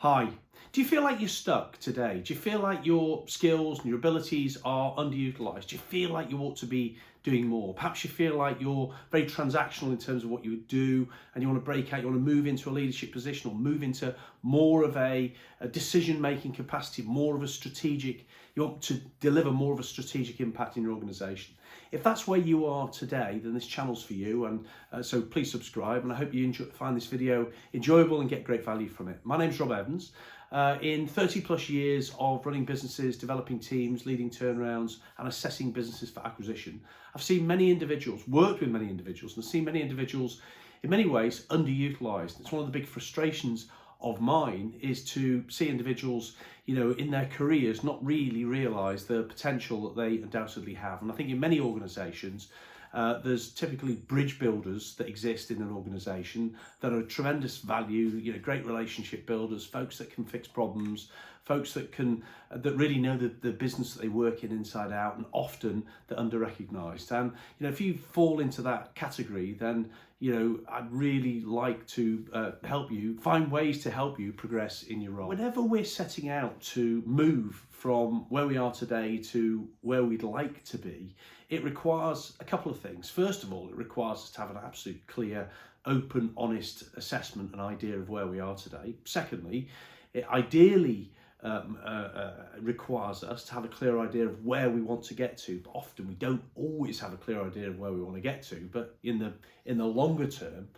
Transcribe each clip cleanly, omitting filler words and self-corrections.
Hi. Do you feel like you're stuck today? Do you feel like your skills and your abilities are underutilized? Do you feel like you ought to be doing more? Perhaps you feel like you're very transactional in terms of what you would do and you want to break out, you want to move into a leadership position or move into more of a decision-making capacity, more of a strategic, you want to deliver more of a strategic impact in your organization. If that's where you are today, then this channel's for you, and so please subscribe, and I hope you find this video enjoyable and get great value from it. My name's Rob Evans. In 30 plus years of running businesses, developing teams, leading turnarounds and assessing businesses for acquisition, I've seen many individuals, worked with many individuals, and seen many individuals in many ways underutilized. It's one of the big frustrations of mine is to see individuals, in their careers not really realize the potential that they undoubtedly have. And I think in many organizations, there's typically bridge builders that exist in an organization that are tremendous value, great relationship builders, folks that can fix problems, folks that really know the business that they work in inside out, and often they're under-recognized. And if you fall into that category, then I'd really like to help you find ways to help you progress in your role. Whenever we're setting out to move from where we are today to where we'd like to be, it requires a couple of things. First of all, it requires us to have an absolute clear, open, honest assessment and idea of where we are today. Secondly, it ideally requires us to have a clear idea of where we want to get to. But often we don't always have a clear idea of where we want to get to, but in the longer term,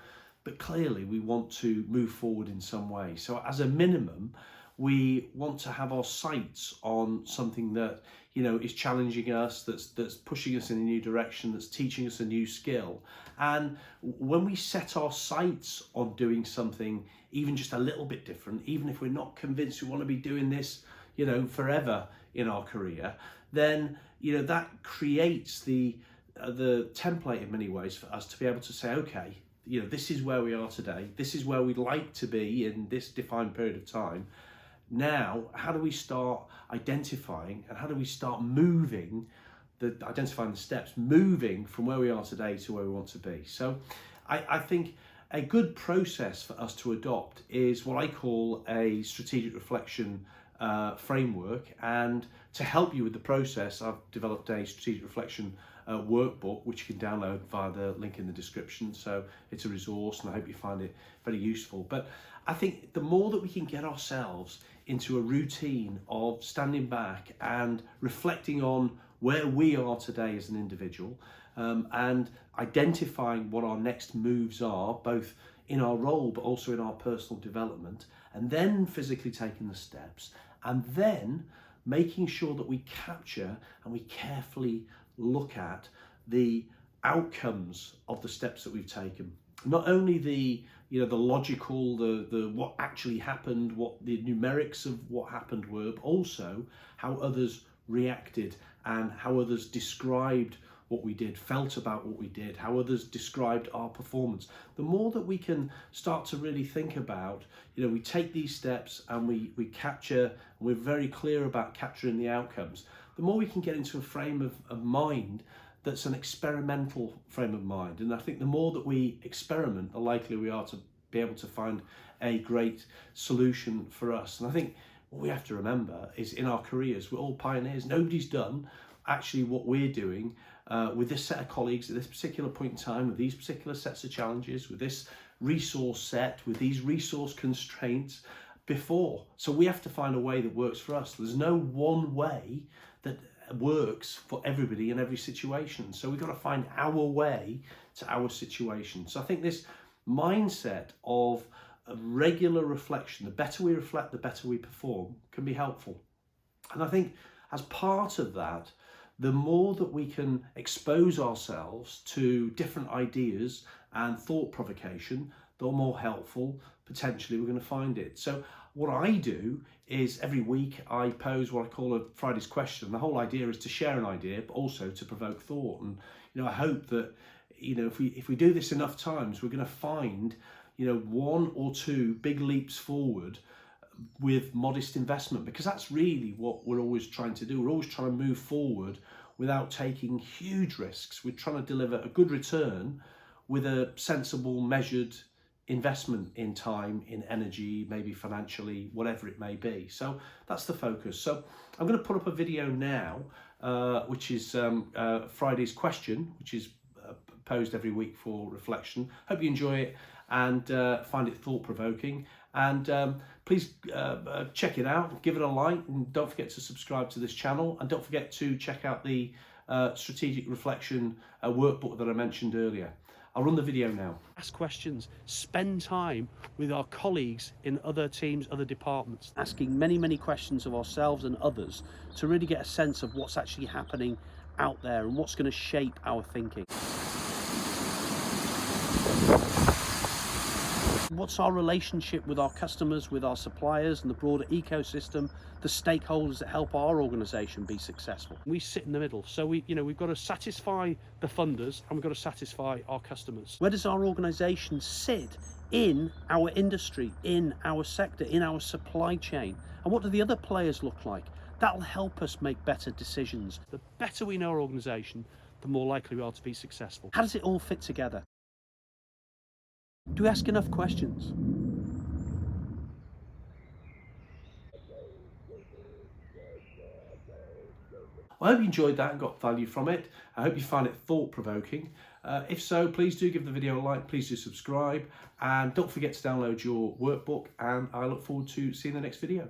but clearly we want to move forward in some way. So as a minimum, we want to have our sights on something that is challenging us, that's pushing us in a new direction, that's teaching us a new skill. And when we set our sights on doing something even just a little bit different, even if we're not convinced we want to be doing this forever in our career, then that creates the template in many ways for us to be able to say, okay, this is where we are today, this is where we'd like to be in this defined period of time. Now, how do we start identifying and how do we start moving, identifying the steps, moving from where we are today to where we want to be? So I think a good process for us to adopt is what I call a strategic reflection framework. And to help you with the process, I've developed a strategic reflection workbook, which you can download via the link in the description. So it's a resource and I hope you find it very useful. But I think the more that we can get ourselves into a routine of standing back and reflecting on where we are today as an individual, and identifying what our next moves are, both in our role but also in our personal development, and then physically taking the steps, and then making sure that we capture and we carefully look at the outcomes of the steps that we've taken. Not only the logical, the what actually happened, what the numerics of what happened were, but also how others reacted and how others described what we did, felt about what we did, how others described our performance. The more that we can start to really think about, we take these steps and we capture, and we're very clear about capturing the outcomes, the more we can get into a frame of mind that's an experimental frame of mind. And I think the more that we experiment, the likelier we are to be able to find a great solution for us. And I think what we have to remember is in our careers, we're all pioneers. Nobody's done actually what we're doing with this set of colleagues at this particular point in time, with these particular sets of challenges, with this resource set, with these resource constraints before. So we have to find a way that works for us. There's no one way that works for everybody in every situation. So we've got to find our way to our situation. So I think this mindset of a regular reflection, the better we reflect, the better we perform, can be helpful. And I think as part of that, the more that we can expose ourselves to different ideas and thought provocation, the more helpful potentially we're going to find it. So what I do is every week I pose what I call a Friday's question. The whole idea is to share an idea, but also to provoke thought. And I hope that if we do this enough times, we're going to find one or two big leaps forward with modest investment, because that's really what we're always trying to do. We're always trying to move forward without taking huge risks. We're trying to deliver a good return with a sensible, measured investment in time, in energy, maybe financially, whatever it may be. So that's the focus. So I'm going to put up a video now, which is Friday's question, which is posed every week for reflection. Hope you enjoy it and find it thought-provoking. And please check it out, give it a like, and don't forget to subscribe to this channel. And don't forget to check out the strategic reflection workbook that I mentioned earlier. I'll run the video now. Ask questions, spend time with our colleagues in other teams, other departments, asking many questions of ourselves and others to really get a sense of what's actually happening out there and what's going to shape our thinking. What's our relationship with our customers, with our suppliers and the broader ecosystem, the stakeholders that help our organisation be successful? We sit in the middle, so we've got to satisfy the funders and we've got to satisfy our customers. Where does our organisation sit in our industry, in our sector, in our supply chain? And what do the other players look like? That'll help us make better decisions. The better we know our organisation, the more likely we are to be successful. How does it all fit together? Do we ask enough questions? Well, I hope you enjoyed that and got value from it. I hope you find it thought-provoking. If so, please do give the video a like, please do subscribe, and don't forget to download your workbook, and I look forward to seeing the next video.